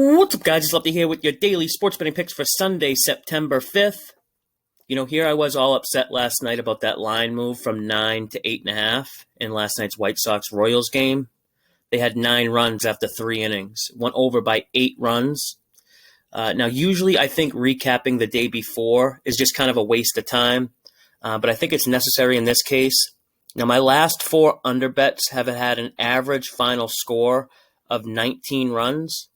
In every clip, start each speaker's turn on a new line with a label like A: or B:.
A: What's up, guys? It's Lefty here with your daily sports betting picks for Sunday, September 5th. Here I was all upset last night about that line move from 9 to 8.5 in last night's White Sox-Royals game. They had 9 runs after 3 innings, went over by 8 runs. Now, usually I think recapping the day before is just kind of a waste of time, but I think it's necessary in this case. Now, my last 4 under bets have had an average final score of 19 runs.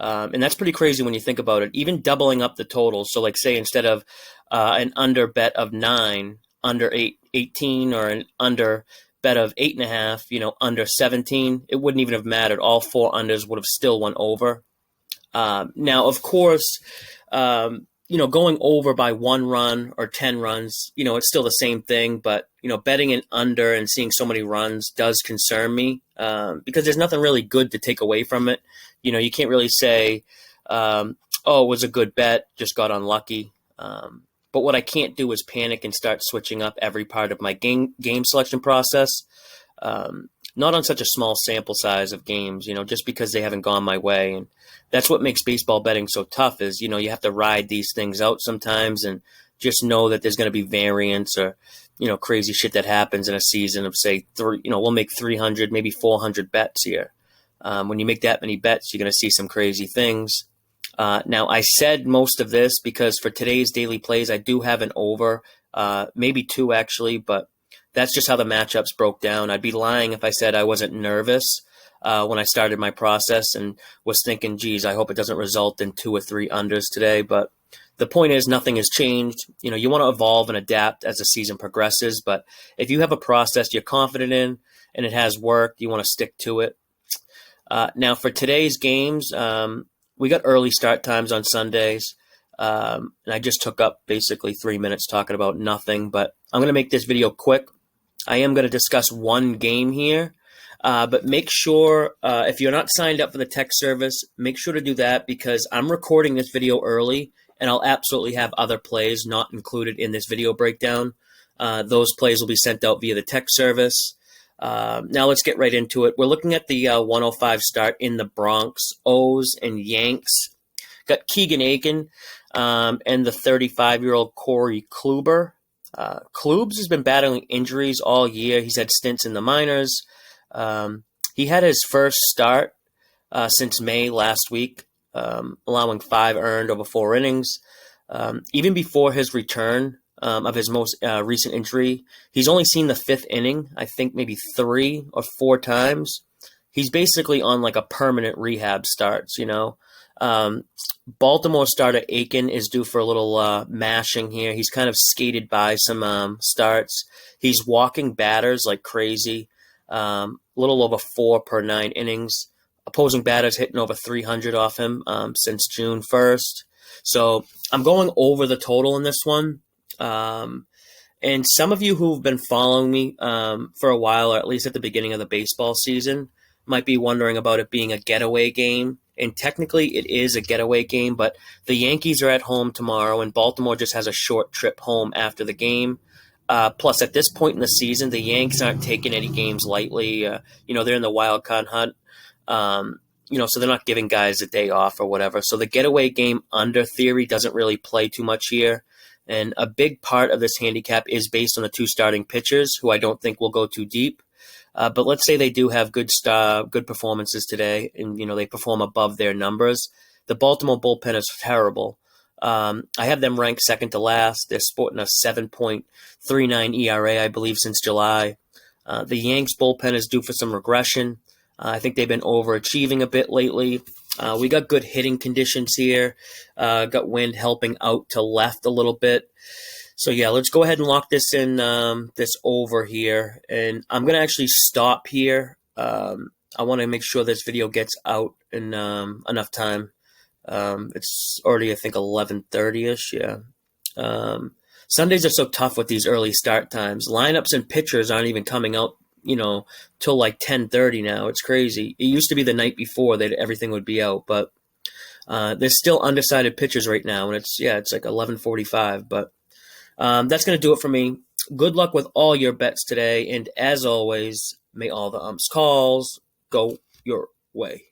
A: And that's pretty crazy when you think about it. Even doubling up the total, so like say instead of an under bet of 9, under 18, or an under bet of 8.5, under 17, it wouldn't even have mattered. All 4 unders would have still went over. Now, of course, going over by 1 run or 10 runs, it's still the same thing. But, betting an under and seeing so many runs does concern me because there's nothing really good to take away from it. You can't really say, it was a good bet, just got unlucky. But what I can't do is panic and start switching up every part of my game selection process. Not on such a small sample size of games, just because they haven't gone my way. And that's what makes baseball betting so tough is, you have to ride these things out sometimes and just know that there's going to be variance or, crazy shit that happens in a season of, say, we'll make 300, maybe 400 bets here. When you make that many bets, you're going to see some crazy things. Now, I said most of this because for today's daily plays, I do have an over, maybe 2 actually, but that's just how the matchups broke down. I'd be lying if I said I wasn't nervous when I started my process and was thinking, geez, I hope it doesn't result in 2 or 3 unders today. But the point is nothing has changed. You want to evolve and adapt as the season progresses. But if you have a process you're confident in and it has worked, you want to stick to it. Now, for today's games, we got early start times on Sundays. And I just took up basically 3 minutes talking about nothing. But I'm going to make this video quick. I am going to discuss 1 game here. But make sure, if you're not signed up for the text service, make sure to do that because I'm recording this video early and I'll absolutely have other plays not included in this video breakdown. Those plays will be sent out via the text service. Now let's get right into it. We're looking at the 105 start in the Bronx. O's and Yanks. Got Keegan Aiken and the 35-year-old Corey Kluber. Klubs has been battling injuries all year. He's had stints in the minors. He had his first start since May last week, allowing 5 earned over 4 innings. Even before his return of his most recent injury, he's only seen the 5th inning, I think maybe 3 or 4 times. He's basically on like a permanent rehab starts, Baltimore starter Aiken is due for a little mashing here. He's kind of skated by some starts. He's walking batters like crazy. Little over 4 per 9 innings. Opposing batters hitting over 300 off him since June 1st. So I'm going over the total in this one. And some of you who've been following me for a while, or at least at the beginning of the baseball season, might be wondering about it being a getaway game. And technically it is a getaway game, but the Yankees are at home tomorrow, and Baltimore just has a short trip home after the game. Plus, at this point in the season, the Yanks aren't taking any games lightly. They're in the wild card hunt. So they're not giving guys a day off or whatever. So the getaway game under theory doesn't really play too much here. And a big part of this handicap is based on the 2 starting pitchers, who I don't think will go too deep. But let's say they do have good performances today, and they perform above their numbers. The Baltimore bullpen is terrible. I have them ranked second to last. They're sporting a 7.39 ERA, I believe, since July. The Yanks bullpen is due for some regression. I think they've been overachieving a bit lately. We got good hitting conditions here. Got wind helping out to left a little bit. So, yeah, let's go ahead and lock this in, this over here. And I'm going to actually stop here. I want to make sure this video gets out in enough time. It's already, I think, 11:30-ish, yeah. Sundays are so tough with these early start times. Lineups and pitchers aren't even coming out, till like 10:30 now. It's crazy. It used to be the night before that everything would be out, but there's still undecided pitchers right now, and it's like 11:45, but that's going to do it for me. Good luck with all your bets today, and as always, may all the calls go your way.